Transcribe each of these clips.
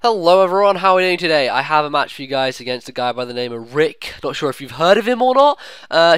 Hello everyone, how are we doing today? I have a match for you guys against a guy by the name of Rick. Not sure if you've heard of him or not.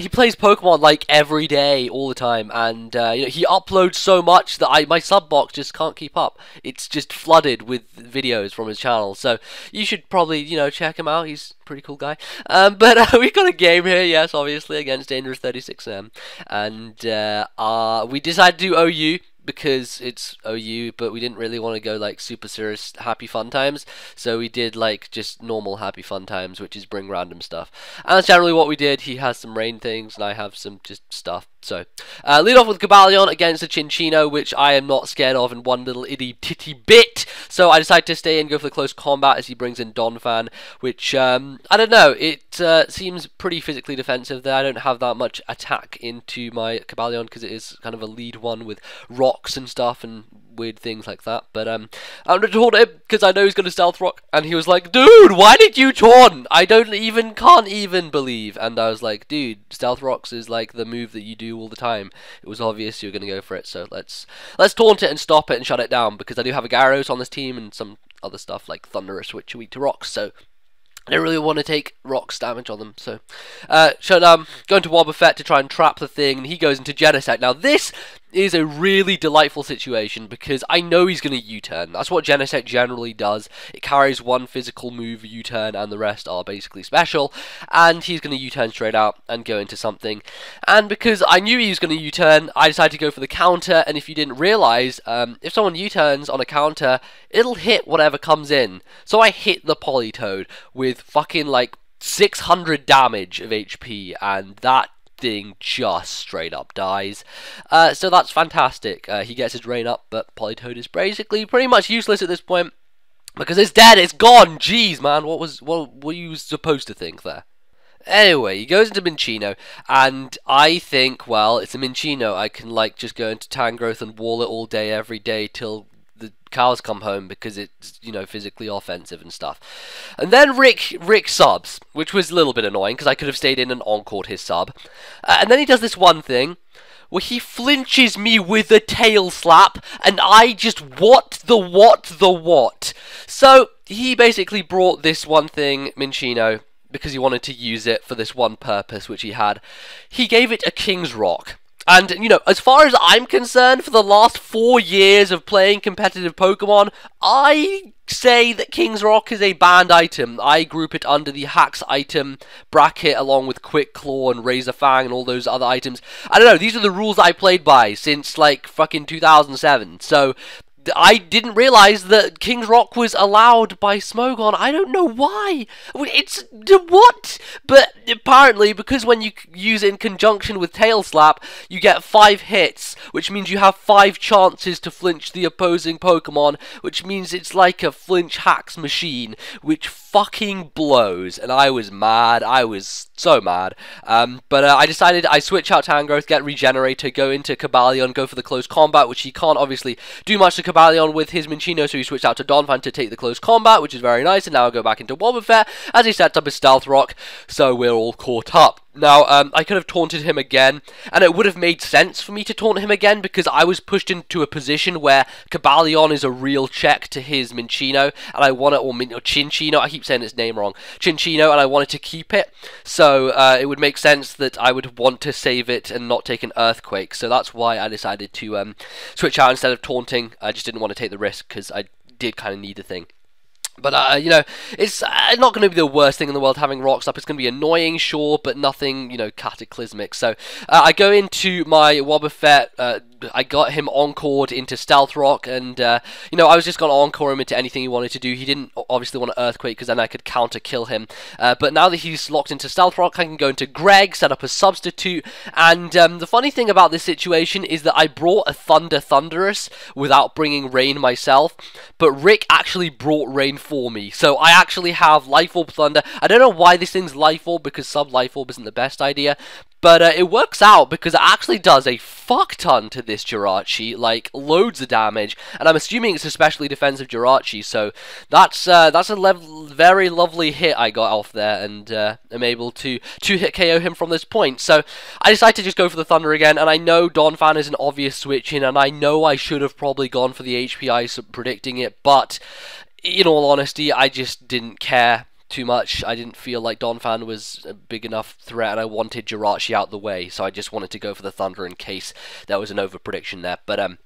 He plays Pokemon like every day, all the time, and he uploads so much that my sub box just can't keep up. It's just flooded with videos from his channel, so you should probably, check him out. He's a pretty cool guy. But we've got a game here, yes, obviously, against Dangerous36M, and we decided to do OU. Because it's OU, but we didn't really want to go like super serious happy fun times, so we did like just normal happy fun times, which is bring random stuff, and that's generally what we did. He has some rain things and I have some just stuff. So lead off with Cobalion against a Chinchino, which I am not scared of in one little itty titty bit, so I decided to stay and go for the close combat as he brings in Donphan, which I don't know, it seems pretty physically defensive there. I don't have that much attack into my Cobalion because it is kind of a lead one with rocks and stuff and weird things like that, but I'm going to taunt him because I know he's going to stealth rock, and he was like, dude, why did you taunt? Can't even believe. And I was like, dude, stealth rocks is like the move that you do all the time. It was obvious you were going to go for it, so let's taunt it and stop it and shut it down, because I do have a Gyarados on this team and some other stuff like Thunderous, which are weak to rocks, so I don't really want to take rocks damage on them, so going to Wobbuffet to try and trap the thing, and he goes into Genesect. Now this is a really delightful situation because I know he's going to U-turn. That's what Genesect generally does. It carries one physical move U-turn and the rest are basically special, and he's going to U-turn straight out and go into something. And because I knew he was going to U-turn, I decided to go for the counter, and if you didn't realize, if someone U-turns on a counter, it'll hit whatever comes in. So I hit the Politoed with fucking like 600 damage of HP, and that thing just straight up dies. So that's fantastic. He gets his rain up, but Politoed is basically pretty much useless at this point because it's dead, it's gone. Jeez, man, what were you supposed to think there? Anyway, he goes into Minccino, and I think, well, it's a Minccino. I can like just go into Tangrowth and wall it all day, every day till the cows come home because it's, physically offensive and stuff. And then Rick subs, which was a little bit annoying because I could have stayed in and encored his sub. And then he does this one thing where he flinches me with a tail slap, and I just what? So he basically brought this one thing, Minccino, because he wanted to use it for this one purpose which he had. He gave it a King's Rock. And, as far as I'm concerned, for the last 4 years of playing competitive Pokemon, I say that King's Rock is a banned item. I group it under the Hacks item bracket along with Quick Claw and Razor Fang and all those other items. I don't know, these are the rules that I played by since, like, fucking 2007. So I didn't realize that King's Rock was allowed by Smogon. I don't know why. It's what? But apparently, because when you use it in conjunction with Tail Slap, you get 5 hits, which means you have 5 chances to flinch the opposing Pokemon, which means it's like a flinch hacks machine, which fucking blows. And I was mad. I was so mad. But I decided I switch out Tangrowth, get Regenerator, go into Cobalion, go for the close combat, which he can't obviously do much to Cobalion with his Minccino, so he switched out to Donphan to take the close combat, which is very nice, and now I go back into Wobbuffet as he sets up his Stealth Rock, so we're all caught up. Now, I could have taunted him again, and it would have made sense for me to taunt him again, because I was pushed into a position where Cobalion is a real check to his Minccino, and I want it, or Chinchino, I keep saying its name wrong, Chinchino, and I wanted to keep it, so it would make sense that I would want to save it and not take an Earthquake, so that's why I decided to switch out instead of taunting. I just didn't want to take the risk, because I did kind of need the thing. But, it's not going to be the worst thing in the world having rocks up. It's going to be annoying, sure, but nothing, cataclysmic. So, I go into my Wobbuffet. I got him encored into Stealth Rock, and, I was just going to encore him into anything he wanted to do. He didn't obviously want to Earthquake, because then I could counter-kill him. But now that he's locked into Stealth Rock, I can go into Greg, set up a substitute, and the funny thing about this situation is that I brought a Thunderous without bringing Rain myself, but Rick actually brought Rain for me. So I actually have Life Orb Thunder. I don't know why this thing's Life Orb, because sub Life Orb isn't the best idea, but it works out because it actually does a fuck ton to this Jirachi, like loads of damage, and I'm assuming it's especially defensive Jirachi, so that's a very lovely hit I got off there, and I'm able to two-hit KO him from this point. So I decided to just go for the Thunder again, and I know Donphan is an obvious switch in, and I know I should have probably gone for the HPI predicting it, but in all honesty, I just didn't care too much. I didn't feel like Donphan was a big enough threat, and I wanted Jirachi out the way, so I just wanted to go for the Thunder in case there was an over-prediction there. But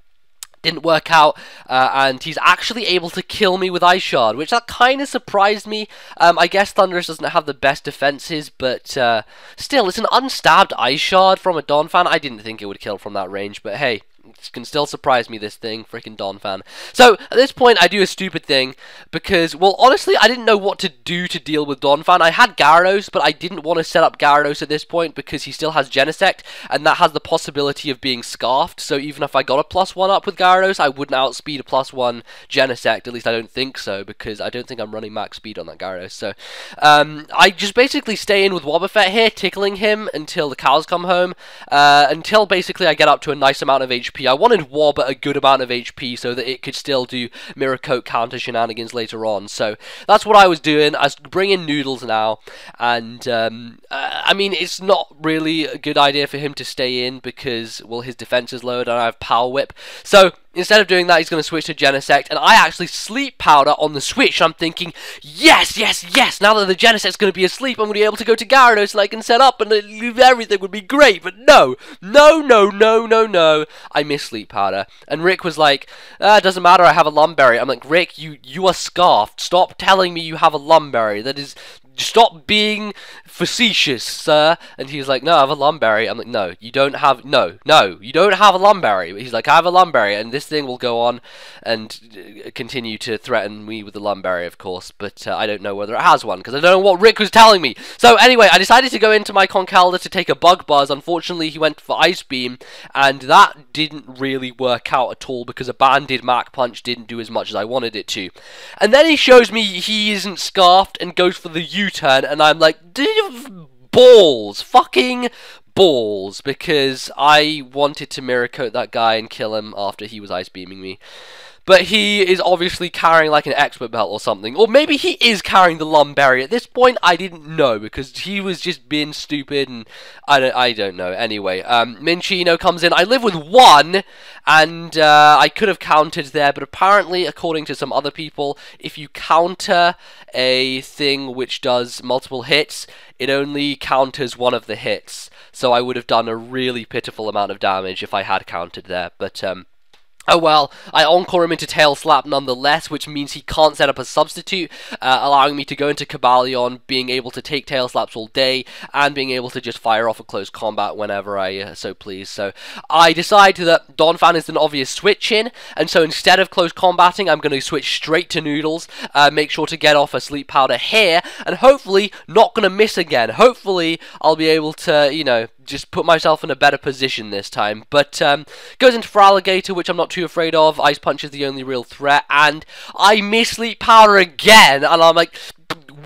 didn't work out, and he's actually able to kill me with Ice Shard, which that kind of surprised me. I guess Thundurus doesn't have the best defenses, but still, it's an unstabbed Ice Shard from a Donphan. I didn't think it would kill from that range, but hey, it can still surprise me, this thing, freaking Donphan. So, at this point, I do a stupid thing, because, well, honestly, I didn't know what to do to deal with Donphan. I had Gyarados, but I didn't want to set up Gyarados at this point, because he still has Genesect, and that has the possibility of being Scarfed, so even if I got a +1 up with Gyarados, I wouldn't outspeed a +1 Genesect, at least I don't think so, because I don't think I'm running max speed on that Gyarados, so, I just basically stay in with Wobbuffet here, tickling him until the cows come home, until basically I get up to a nice amount of HP. I wanted Wob at a good amount of HP so that it could still do Mirror Coat counter shenanigans later on. So that's what I was doing. I was bringing Noodles now, and I mean, it's not really a good idea for him to stay in because, well, his defense is lowered and I have Power Whip. So instead of doing that, he's going to switch to Genesect, and I actually Sleep Powder on the switch. I'm thinking, yes, yes, yes, now that the Genesect's going to be asleep, I'm going to be able to go to Gyarados and I can set up and everything would be great. But no, no, no, no, no, no. I miss Sleep Powder. And Rick was like, it doesn't matter, I have a Lumberry. I'm like, Rick, you are scarfed. Stop telling me you have a Lumberry. That is... Stop being facetious, sir. And he's like, no, I have a Lumberry. I'm like, no, you don't have, no, you don't have a Lumberry. But he's like, I have a Lumberry, and this thing will go on and continue to threaten me with the Lumberry, of course, but I don't know whether it has one, because I don't know what Rick was telling me. So anyway, I decided to go into my Conkeldurr to take a Bug Buzz. Unfortunately, he went for Ice Beam, and that didn't really work out at all, because a Banded Mach Punch didn't do as much as I wanted it to. And then he shows me he isn't Scarfed, and goes for the U-turn, and I'm like, balls, fucking balls, because I wanted to Mirror Coat that guy and kill him after he was Ice Beaming me. But he is obviously carrying like an expert belt or something. Or maybe he is carrying the Lumberry. At this point, I didn't know, because he was just being stupid, and I don't know. Anyway, Minccino comes in. I live with 1, and I could have countered there, but apparently, according to some other people, if you counter a thing which does multiple hits, it only counters one of the hits. So I would have done a really pitiful amount of damage if I had countered there, but oh well, I Encore him into Tail Slap nonetheless, which means he can't set up a substitute, allowing me to go into Cobalion, being able to take Tail Slaps all day, and being able to just fire off a close combat whenever I so please. So I decide that Donphan is an obvious switch in, and so instead of close combating, I'm going to switch straight to Noodles, make sure to get off a Sleep Powder here, and hopefully not going to miss again. Hopefully I'll be able to, you know, just put myself in a better position this time. But goes into Feraligatr, which I'm not too afraid of. Ice Punch is the only real threat, and I miss Sleep Powder again, and I'm like,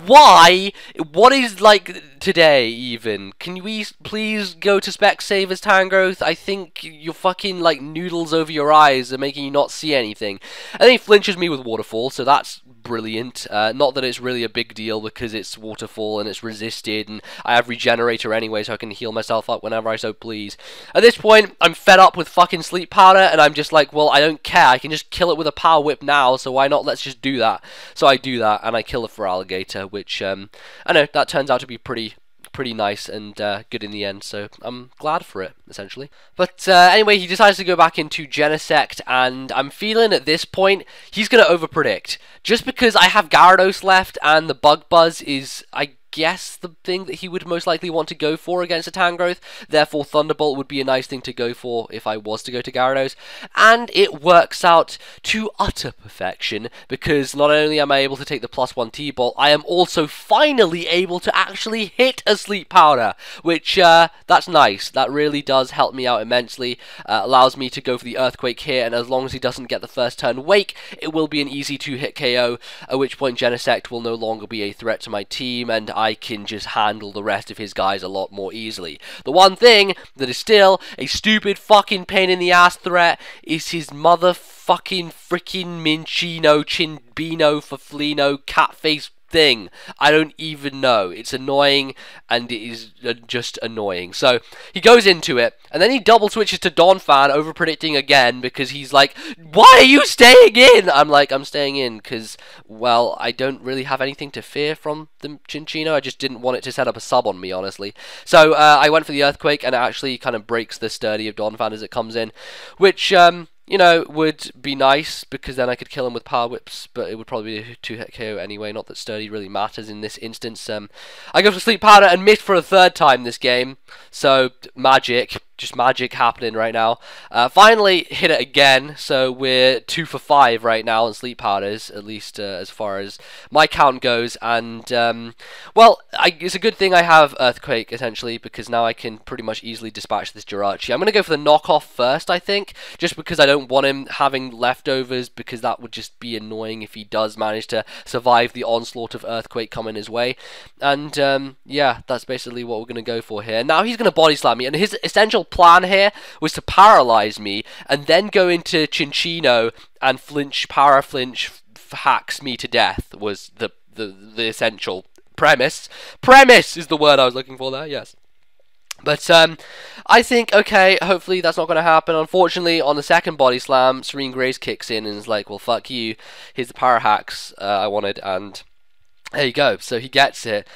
why? What is, like, today, even? Can we please go to Specsavers Tangrowth? I think your fucking, like, noodles over your eyes are making you not see anything. And then he flinches me with Waterfall, so that's brilliant. Not that it's really a big deal, because it's Waterfall and it's resisted, and I have Regenerator anyway, so I can heal myself up whenever I so please. At this point, I'm fed up with fucking Sleep Powder, and I'm just like, well, I don't care. I can just kill it with a Power Whip now, so why not? Let's just do that. So I do that, and I kill the Feraligatr, which, I know, that turns out to be pretty nice and good in the end, so I'm glad for it, essentially. But anyway, he decides to go back into Genesect, and I'm feeling at this point he's going to overpredict. Just because I have Gyarados left, and the Bug Buzz is, I guess, the thing that he would most likely want to go for against a Tangrowth. Therefore, Thunderbolt would be a nice thing to go for if I was to go to Gyarados. And it works out to utter perfection, because not only am I able to take the +1 T-Bolt, I am also finally able to actually hit a Sleep Powder, which, that's nice. That really does help me out immensely. Allows me to go for the Earthquake here, and as long as he doesn't get the first turn Wake, it will be an easy 2-hit KO, at which point Genesect will no longer be a threat to my team, and I can just handle the rest of his guys a lot more easily. The one thing that is still a stupid fucking pain in the ass threat is his motherfucking freaking Minccino, Chinbino, Faflino, Catface thing? I don't even know. It's annoying, and it is just annoying. So he goes into it, and then he double switches to Donphan, over predicting again, because he's like, why are you staying in? I'm like, I'm staying in because, well, I don't really have anything to fear from the Chinchino. I just didn't want it to set up a sub on me, honestly. So I went for the Earthquake, and it actually kind of breaks the sturdy of Donphan as it comes in, which you know, would be nice, because then I could kill him with power whips, but it would probably be a 2-hit KO anyway. Not that sturdy really matters in this instance. I go for sleep powder and miss for a third time this game, so magic. Just magic happening right now. Finally hit it again, so we're 2 for 5 right now on sleep powders, at least as far as my count goes. And well, it's a good thing I have Earthquake essentially, because now I can pretty much easily dispatch this Jirachi. I'm gonna go for the knockoff first, I think, just because I don't want him having leftovers, because that would just be annoying if he does manage to survive the onslaught of Earthquake coming his way. And yeah, that's basically what we're gonna go for here. Now he's gonna body slam me, and his essential plan here was to paralyze me and then go into Chinchino and power flinch hacks me to death, was the essential premise. Premise is the word I was looking for there, yes. But I think, okay, hopefully that's not going to happen. Unfortunately, on the second body slam, Serene Grace kicks in and is like, well, fuck you, here's the power hacks I wanted, and there you go. So he gets it,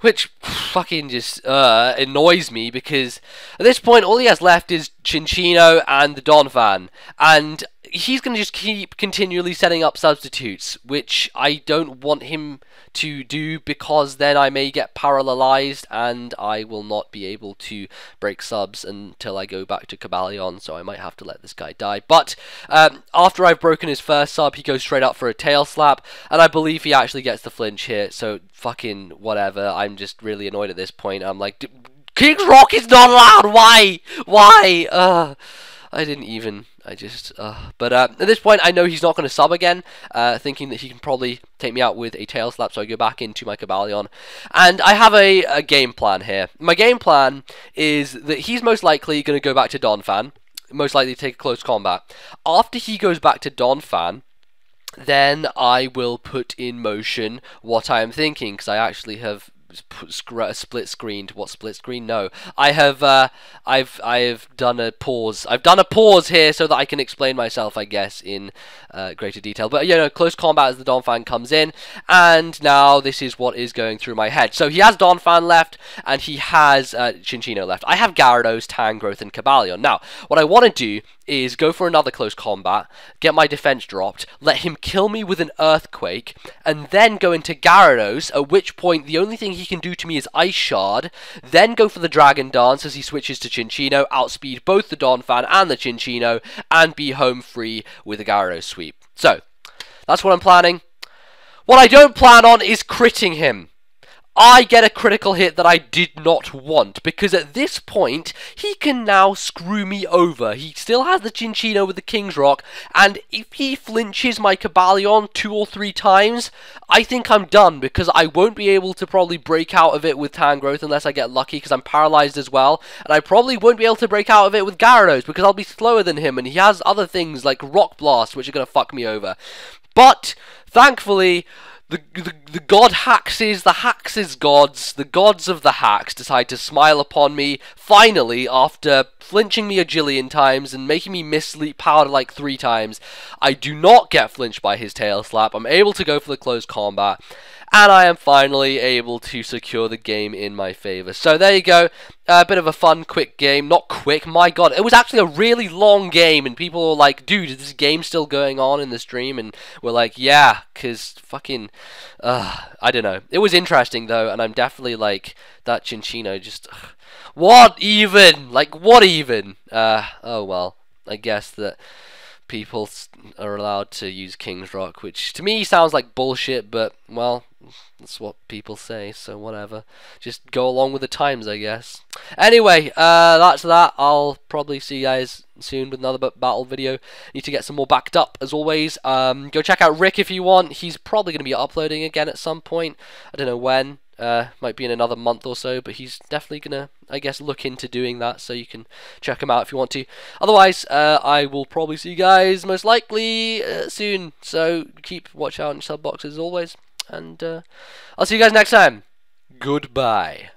which fucking just annoys me, because at this point all he has left is Chinchino and the Donphan, and he's going to just keep continually setting up substitutes, which I don't want him to do, because then I may get parallelized and I will not be able to break subs until I go back to Cabalion, so I might have to let this guy die. But after I've broken his first sub, he goes straight up for a tail slap, and I believe he actually gets the flinch here, so fucking whatever. I'm just really annoyed at this point. I'm like, King's Rock is not allowed! Why? Why? But at this point I know he's not going to sub again, thinking that he can probably take me out with a tail slap, so I go back into my Cabalion. And I have a game plan here. My game plan is that he's most likely going to go back to Donphan, most likely take a close combat. After he goes back to Donphan, then I will put in motion what I am thinking, because I actually have split screened. What split screen? No, I have I've done a pause. I've done a pause here so that I can explain myself, I guess, in greater detail. But you know, close combat as the Donphan comes in, and now this is what is going through my head. So he has Donphan left, and he has Chinchino left. I have Gyarados, Tangrowth, and Cabalion. Now, what I want to do is go for another close combat, get my defense dropped, let him kill me with an Earthquake, and then go into Gyarados, at which point the only thing he can do to me is Ice Shard, then go for the Dragon Dance as he switches to Chinchino, outspeed both the Donphan and the Chinchino, and be home free with a Gyarados sweep. So, that's what I'm planning. What I don't plan on is critting him. I get a critical hit that I did not want, because at this point, he can now screw me over. He still has the Chinchino with the King's Rock, and if he flinches my Cabalion 2 or 3 times, I think I'm done, because I won't be able to probably break out of it with Tangrowth unless I get lucky, because I'm paralyzed as well, and I probably won't be able to break out of it with Gyarados, because I'll be slower than him, and he has other things like Rock Blast, which are going to fuck me over. But, thankfully, the god Haxes, the Haxes gods, the gods of the hacks decide to smile upon me, finally, after flinching me a jillion times and making me miss sleep powder like 3 times. I do not get flinched by his tail slap. I'm able to go for the close combat, and I am finally able to secure the game in my favor. So there you go, a bit of a fun, quick game. Not quick, my god, it was actually a really long game, and people were like, dude, is this game still going on in the stream? And we're like, yeah, because fucking, I don't know. It was interesting, though, and I'm definitely like, that Chinchino just, what even? Like, what even? Oh well, I guess that people are allowed to use King's Rock, which to me sounds like bullshit, but, well, that's what people say, so whatever. Just go along with the times, I guess. Anyway, that's that. I'll probably see you guys soon with another battle video. Need to get some more backed up, as always. Go check out Rick if you want. He's probably going to be uploading again at some point. I don't know when. Might be in another month or so, but he's definitely gonna, I guess, look into doing that, so you can check him out if you want to. Otherwise, I will probably see you guys most likely soon, so watch out in your sub boxes as always. and I'll see you guys next time. Goodbye.